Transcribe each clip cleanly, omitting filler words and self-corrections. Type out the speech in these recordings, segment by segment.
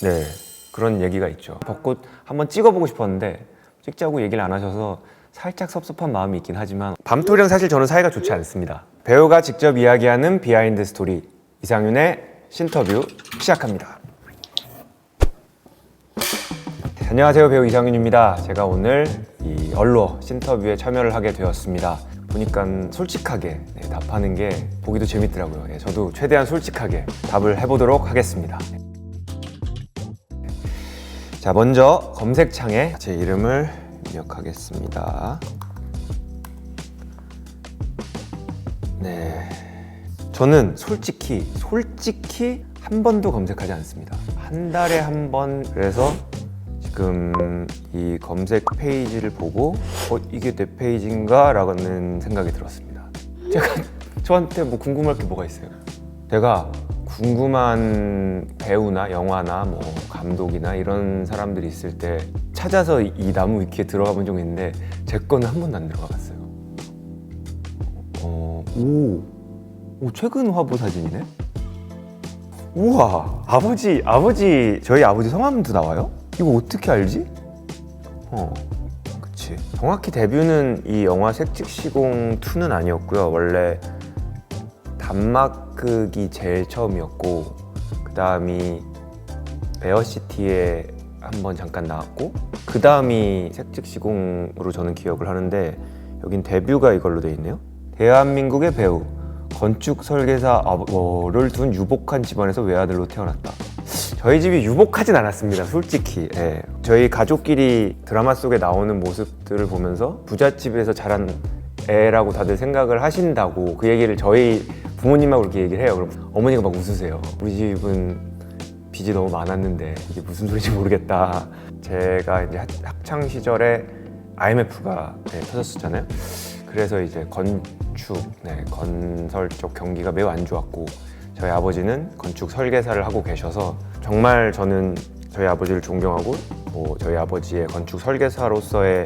네, 그런 얘기가 있죠. 벚꽃 한번 찍어보고 싶었는데 찍자고 얘기를 안 하셔서 살짝 섭섭한 마음이 있긴 하지만 밤토리랑 사실 저는 사이가 좋지 않습니다. 배우가 직접 이야기하는 비하인드 스토리, 이상윤의 신터뷰 시작합니다. 안녕하세요, 배우 이상윤입니다. 제가 오늘 이 언로 신터뷰에 참여를 하게 되었습니다. 보니까 솔직하게 답하는 게 보기도 재밌더라고요. 저도 최대한 솔직하게 답을 해보도록 하겠습니다. 자, 먼저 검색창에 제 이름을 입력하겠습니다. 네, 저는 솔직히 한 번도 검색하지 않습니다. 한 달에 한 번. 그래서 지금 이 검색 페이지를 보고 이게 내 페이지인가? 라는 생각이 들었습니다. 저한테 뭐 궁금할 게 뭐가 있어요? 제가 궁금한 배우나 영화나 뭐 감독이나 이런 사람들이 있을 때 찾아서 이 나무 위키에 들어가 본 적이 있는데 제 거는 한 번도 안 들어가 봤어요. 최근 화보 사진이네? 우와, 저희 아버지 성함도 나와요? 이거 어떻게 알지? 그치. 정확히 데뷔는 이 영화 색즉시공 2는 아니었고요. 원래 단막극이 제일 처음이었고, 그 다음이 베어시티에 한번 잠깐 나왔고, 그 다음이 색즉시공으로 저는 기억을 하는데, 여긴 데뷔가 이걸로 돼 있네요. 대한민국의 배우, 건축 설계사를 둔 유복한 집안에서 외아들로 태어났다. 저희 집이 유복하진 않았습니다, 솔직히. 예. 저희 가족끼리 드라마 속에 나오는 모습들을 보면서 부잣집에서 자란 애라고 다들 생각을 하신다고 그 얘기를 저희 부모님하고 그렇게 얘기를 해요. 그럼 어머니가 막 웃으세요. 우리 집은 빚이 너무 많았는데 이게 무슨 소리인지 모르겠다. 제가 이제 학창 시절에 IMF가 터졌었잖아요. 그래서 이제 건설 쪽 경기가 매우 안 좋았고, 저희 아버지는 건축 설계사를 하고 계셔서 정말 저는 저희 아버지를 존경하고 저희 아버지의 건축 설계사로서의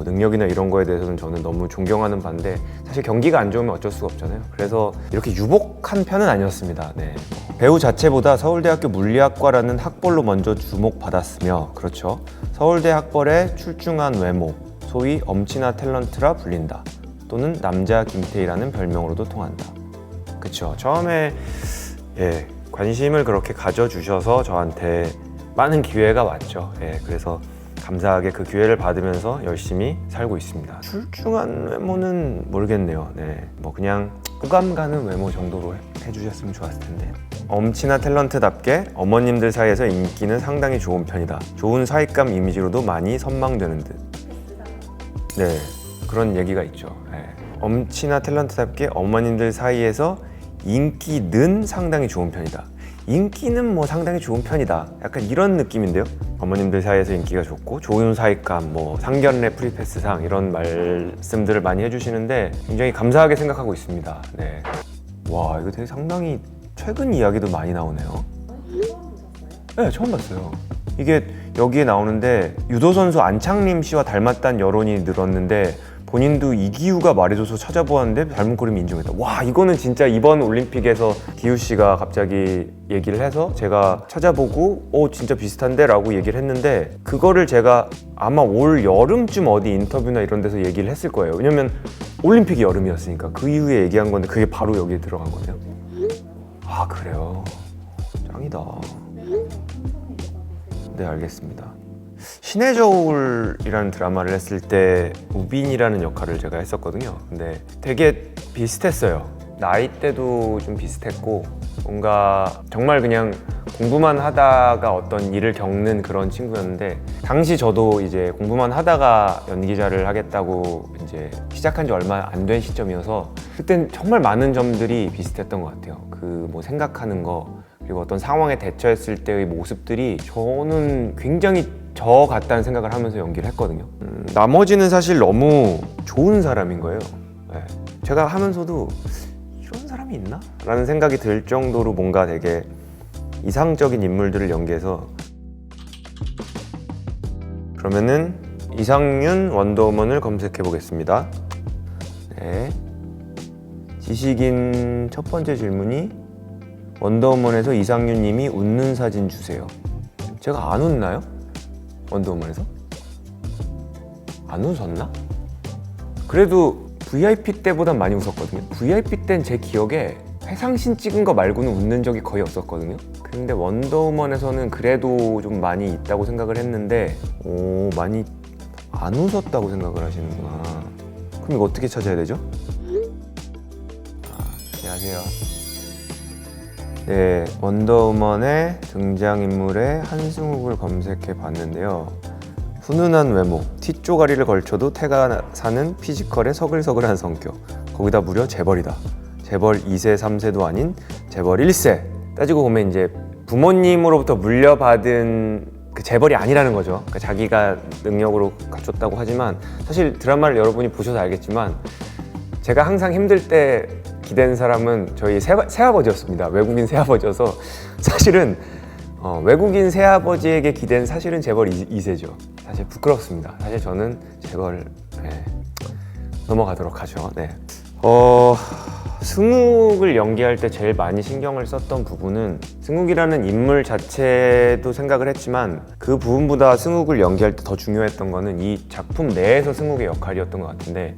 능력이나 이런 거에 대해서는 저는 너무 존경하는 반데, 사실 경기가 안 좋으면 어쩔 수가 없잖아요. 그래서 이렇게 유복한 편은 아니었습니다. 배우 자체보다 서울대학교 물리학과라는 학벌로 먼저 주목받았으며, 그렇죠, 서울대 학벌의 출중한 외모, 소위 엄친아 탤런트라 불린다. 또는 남자 김태희라는 별명으로도 통한다. 그쵸, 처음에 관심을 그렇게 가져주셔서 저한테 많은 기회가 왔죠. 그래서 감사하게 그 기회를 받으면서 열심히 살고 있습니다. 출중한 외모는 모르겠네요. 뭐 그냥 호감 가는 외모 정도로 해주셨으면 좋았을 텐데. 엄친아 탤런트답게 어머님들 사이에서 인기는 상당히 좋은 편이다. 좋은 사익감 이미지로도 많이 선망되는 듯. 네, 그런 얘기가 있죠. 엄친아 탤런트답게 어머님들 사이에서 인기는 상당히 좋은 편이다. 인기는 뭐 상당히 좋은 편이다. 약간 이런 느낌인데요. 어머님들 사이에서 인기가 좋고 좋은 사익감, 상견례 프리패스상 이런 말씀들을 많이 해주시는데 굉장히 감사하게 생각하고 있습니다. 와, 이거 되게 상당히 최근 이야기도 많이 나오네요. 네, 처음 봤어요. 이게 여기에 나오는데 유도 선수 안창림 씨와 닮았다는 여론이 늘었는데 본인도 이기우가 말해줘서 찾아보았는데 닮은 꼴임이 인정했다. 와, 이거는 진짜 이번 올림픽에서 기우 씨가 갑자기 얘기를 해서 제가 찾아보고 진짜 비슷한데? 라고 얘기를 했는데, 그거를 제가 아마 올 여름쯤 어디 인터뷰나 이런 데서 얘기를 했을 거예요. 왜냐면 올림픽이 여름이었으니까. 그 이후에 얘기한 건데 그게 바로 여기에 들어간 거네요. 아, 그래요? 짱이다. 네, 알겠습니다. 신의 저울이라는 드라마를 했을 때 우빈이라는 역할을 제가 했었거든요. 근데 되게 비슷했어요. 나이대도 좀 비슷했고, 뭔가 정말 그냥 공부만 하다가 어떤 일을 겪는 그런 친구였는데, 당시 저도 이제 공부만 하다가 연기자를 하겠다고 이제 시작한 지 얼마 안 된 시점이어서 그땐 정말 많은 점들이 비슷했던 것 같아요. 생각하는 거, 그리고 어떤 상황에 대처했을 때의 모습들이 저는 굉장히 저 같다는 생각을 하면서 연기를 했거든요. 나머지는 사실 너무 좋은 사람인 거예요. 제가 하면서도 이런 사람이 있나? 라는 생각이 들 정도로 뭔가 되게 이상적인 인물들을 연기해서. 그러면은 이상윤 원더우먼을 검색해 보겠습니다. 지식인 첫 번째 질문이 원더우먼에서 이상윤 님이 웃는 사진 주세요. 제가 안 웃나요? 원더우먼에서? 안 웃었나? 그래도 VIP 때보단 많이 웃었거든요. VIP 때는 제 기억에 회상신 찍은 거 말고는 웃는 적이 거의 없었거든요. 근데 원더우먼에서는 그래도 좀 많이 있다고 생각을 했는데 많이 안 웃었다고 생각을 하시는구나. 그럼 이거 어떻게 찾아야 되죠? 안녕하세요. 네, 원더우먼의 등장인물의 한승욱을 검색해 봤는데요. 훈훈한 외모, 티 쪼가리를 걸쳐도 태가 사는 피지컬의 서글서글한 성격, 거기다 무려 재벌이다. 재벌 2세, 3세도 아닌 재벌 1세. 따지고 보면 이제 부모님으로부터 물려받은 그 재벌이 아니라는 거죠. 그러니까 자기가 능력으로 갖췄다고 하지만 사실 드라마를 여러분이 보셔서 알겠지만 제가 항상 힘들 때 기댄 사람은 저희 새아버지였습니다. 외국인 새아버지여서 사실은 외국인 새아버지에게 기댄 사실은 재벌 2세죠. 사실 부끄럽습니다. 사실 저는 재벌 넘어가도록 하죠. 네. 승욱을 연기할 때 제일 많이 신경을 썼던 부분은 승욱이라는 인물 자체도 생각을 했지만 그 부분보다 승욱을 연기할 때 더 중요했던 거는 이 작품 내에서 승욱의 역할이었던 것 같은데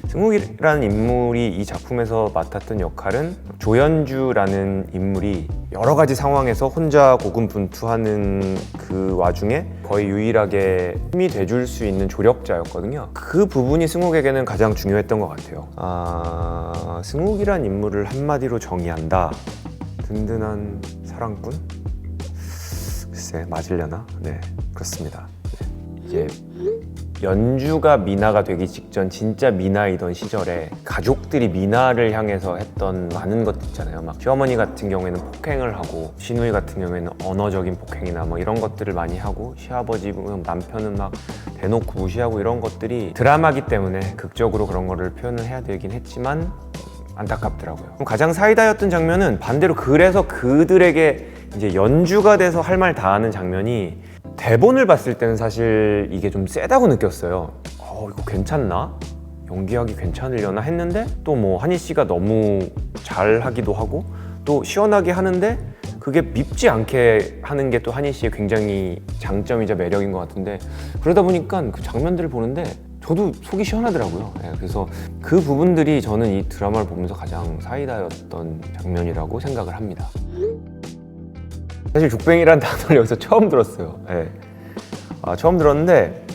승욱이라는 인물이 이 작품에서 맡았던 역할은 조연주라는 인물이 여러 가지 상황에서 혼자 고군분투하는 그 와중에 거의 유일하게 힘이 돼줄 수 있는 조력자였거든요. 그 부분이 승욱에게는 가장 중요했던 것 같아요. 승욱이란 인물을 한마디로 정의한다. 든든한 사랑꾼? 글쎄, 맞으려나? 네, 그렇습니다. 네. 이제 연주가 미나가 되기 직전 진짜 미나이던 시절에 가족들이 미나를 향해서 했던 많은 것들 있잖아요. 막 시어머니 같은 경우에는 폭행을 하고 시누이 같은 경우에는 언어적인 폭행이나 뭐 이런 것들을 많이 하고 시아버지 남편은 막 대놓고 무시하고 이런 것들이 드라마기 때문에 극적으로 그런 거를 표현을 해야 되긴 했지만 안타깝더라고요. 그럼 가장 사이다였던 장면은 반대로 그래서 그들에게 이제 연주가 돼서 할 말 다 하는 장면이 대본을 봤을 때는 사실 이게 좀 세다고 느꼈어요. 이거 괜찮나? 연기하기 괜찮으려나 했는데 또 뭐 한희 씨가 너무 잘 하기도 하고 또 시원하게 하는데 그게 밉지 않게 하는 게 또 한희 씨의 굉장히 장점이자 매력인 것 같은데 그러다 보니까 그 장면들을 보는데 저도 속이 시원하더라고요. 네, 그래서 그 부분들이 저는 이 드라마를 보면서 가장 사이다였던 장면이라고 생각을 합니다. 사실 족뱅이라는 단어를 여기서 처음 들었어요. 네. 처음 들었는데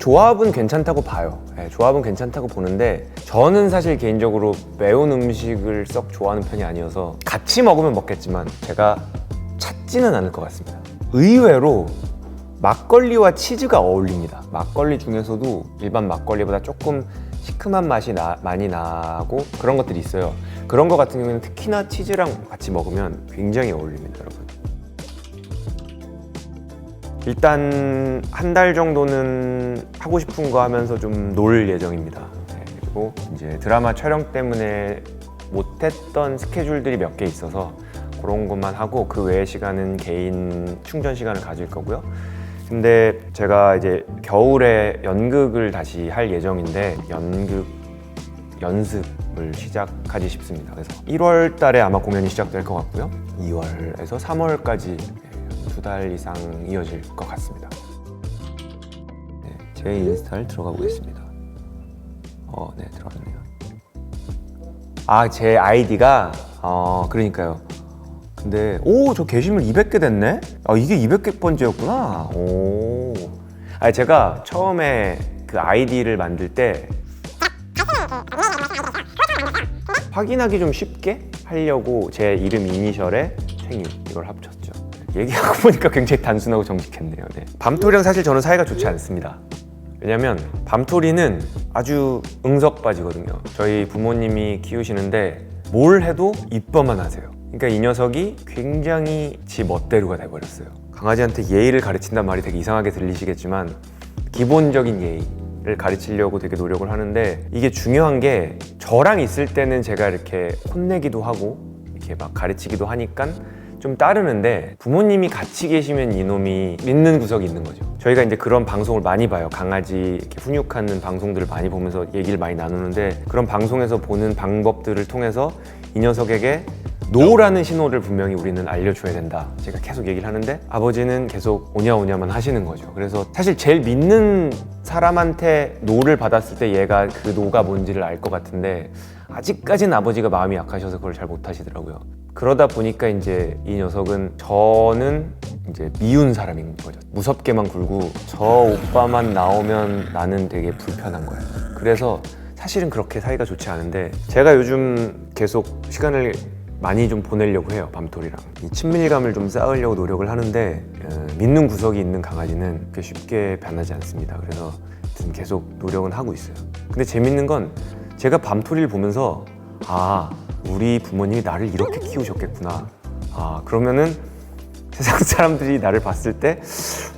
조합은 괜찮다고 봐요. 네, 조합은 괜찮다고 보는데 저는 사실 개인적으로 매운 음식을 썩 좋아하는 편이 아니어서 같이 먹으면 먹겠지만 제가 찾지는 않을 것 같습니다. 의외로 막걸리와 치즈가 어울립니다. 막걸리 중에서도 일반 막걸리보다 조금 시큼한 맛이 많이 나고 그런 것들이 있어요. 그런 거 같은 경우에는 특히나 치즈랑 같이 먹으면 굉장히 어울립니다, 여러분. 일단 한 달 정도는 하고 싶은 거 하면서 좀 놀 예정입니다. 네, 그리고 이제 드라마 촬영 때문에 못했던 스케줄들이 몇 개 있어서 그런 것만 하고 그 외의 시간은 개인 충전 시간을 가질 거고요. 근데 제가 이제 겨울에 연극을 다시 할 예정인데 연습을 시작하지 싶습니다. 그래서 1월 달에 아마 공연이 시작될 것 같고요. 2월에서 3월까지 2달 이상 이어질 것 같습니다. 네, 제 인스타를 들어가 보겠습니다. 네, 들어갔네요. 제 아이디가 그러니까요. 근데 저 게시물 200개 됐네? 이게 200개 번째였구나. 제가 처음에 그 아이디를 만들 때 확인하기 좀 쉽게 하려고 제 이름 이니셜에 생유 이걸 합쳤죠. 얘기하고 보니까 굉장히 단순하고 정직했네요. 네. 밤토리랑 사실 저는 사이가 좋지 않습니다. 왜냐면 밤토리는 아주 응석바지거든요. 저희 부모님이 키우시는데 뭘 해도 이뻐만 하세요. 그러니까 이 녀석이 굉장히 지 멋대로가 돼버렸어요. 강아지한테 예의를 가르친단 말이 되게 이상하게 들리시겠지만 기본적인 예의를 가르치려고 되게 노력을 하는데 이게 중요한 게 저랑 있을 때는 제가 이렇게 혼내기도 하고 이렇게 막 가르치기도 하니까 좀 따르는데 부모님이 같이 계시면 이놈이 믿는 구석이 있는 거죠. 저희가 이제 그런 방송을 많이 봐요. 강아지 이렇게 훈육하는 방송들을 많이 보면서 얘기를 많이 나누는데 그런 방송에서 보는 방법들을 통해서 이 녀석에게 노라는 신호를 분명히 우리는 알려줘야 된다. 제가 계속 얘기를 하는데 아버지는 계속 오냐오냐만 하시는 거죠. 그래서 사실 제일 믿는 사람한테 노를 받았을 때 얘가 그 노가 뭔지를 알 것 같은데 아직까지는 아버지가 마음이 약하셔서 그걸 잘 못하시더라고요. 그러다 보니까 이제 이 녀석은 저는 이제 미운 사람인 거죠. 무섭게만 굴고 저 오빠만 나오면 나는 되게 불편한 거예요. 그래서 사실은 그렇게 사이가 좋지 않은데 제가 요즘 계속 시간을 많이 좀 보내려고 해요. 밤토리랑 이 친밀감을 좀 쌓으려고 노력을 하는데 믿는 구석이 있는 강아지는 그렇게 쉽게 변하지 않습니다. 그래서 계속 노력은 하고 있어요. 근데 재밌는 건 제가 밤토리를 보면서 아, 우리 부모님이 나를 이렇게 키우셨겠구나. 아, 그러면은 세상 사람들이 나를 봤을 때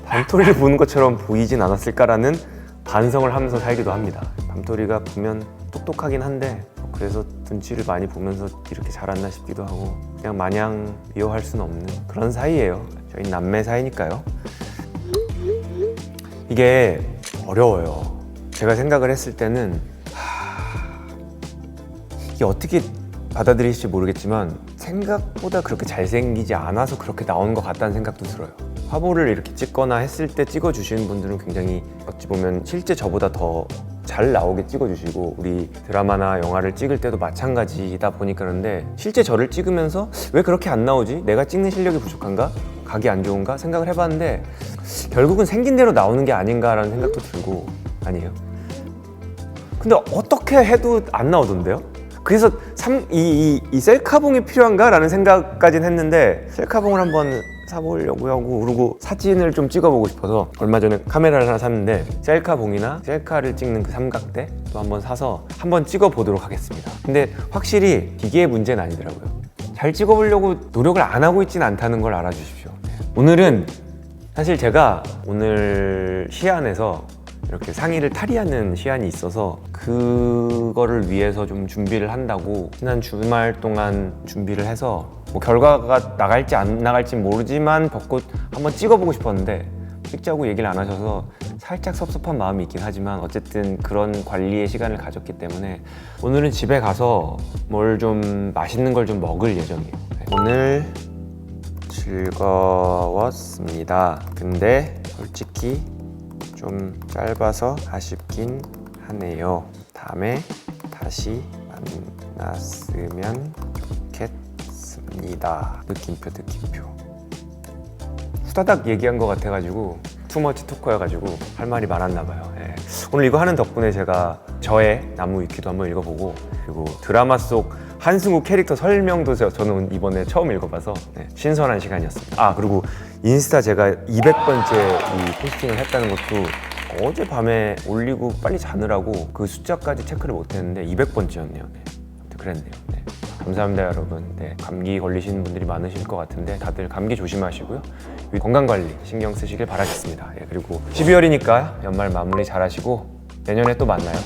밤토리를 보는 것처럼 보이진 않았을까라는 반성을 하면서 살기도 합니다. 밤토리가 보면 똑똑하긴 한데 그래서 눈치를 많이 보면서 이렇게 자랐나 싶기도 하고 그냥 마냥 미워할 수는 없는 그런 사이예요. 저희 남매 사이니까요. 이게 어려워요. 제가 생각을 했을 때는 이게 어떻게 받아들일지 모르겠지만 생각보다 그렇게 잘생기지 않아서 그렇게 나오는 것 같다는 생각도 들어요. 화보를 이렇게 찍거나 했을 때 찍어주시는 분들은 굉장히 어찌 보면 실제 저보다 더 잘 나오게 찍어주시고 우리 드라마나 영화를 찍을 때도 마찬가지다 보니까 그런데 실제 저를 찍으면서 왜 그렇게 안 나오지? 내가 찍는 실력이 부족한가? 각이 안 좋은가? 생각을 해봤는데 결국은 생긴 대로 나오는 게 아닌가라는 생각도 들고 아니에요. 근데 어떻게 해도 안 나오던데요? 그래서 이 셀카봉이 필요한가? 라는 생각까지는 했는데 셀카봉을 한번 사보려고 하고 그리고 사진을 좀 찍어보고 싶어서 얼마 전에 카메라를 하나 샀는데 셀카봉이나 셀카를 찍는 그 삼각대 또 한번 사서 한번 찍어보도록 하겠습니다. 근데 확실히 기계의 문제는 아니더라고요. 잘 찍어보려고 노력을 안 하고 있지는 않다는 걸 알아주십시오. 오늘은 사실 제가 오늘 시안에서 이렇게 상의를 탈의하는 시안이 있어서 그거를 위해서 좀 준비를 한다고 지난 주말 동안 준비를 해서 뭐 결과가 나갈지 안 나갈지 모르지만 벚꽃 한번 찍어보고 싶었는데 찍자고 얘기를 안 하셔서 살짝 섭섭한 마음이 있긴 하지만 어쨌든 그런 관리의 시간을 가졌기 때문에 오늘은 집에 가서 뭘 좀 맛있는 걸 좀 먹을 예정이에요. 오늘 즐거웠습니다. 근데 솔직히 좀 짧아서 아쉽긴 하네요. 다음에 다시 만났으면 좋겠습니다. 느낌표. 후다닥 얘기한 것 같아가지고 투머치 토커여가지고 할 말이 많았나 봐요. 예. 오늘 이거 하는 덕분에 제가 저의 나무 위키도 한번 읽어보고 그리고 드라마 속 한승우 캐릭터 설명도 저는 이번에 처음 읽어봐서 신선한 시간이었습니다. 아, 그리고 인스타 제가 200번째 이 포스팅을 했다는 것도 어제 밤에 올리고 빨리 자느라고 그 숫자까지 체크를 못했는데 200번째였네요. 그랬네요. 감사합니다, 여러분. 감기 걸리시는 분들이 많으실 것 같은데 다들 감기 조심하시고요. 건강관리 신경 쓰시길 바라겠습니다. 그리고 12월이니까 연말 마무리 잘 하시고 내년에 또 만나요.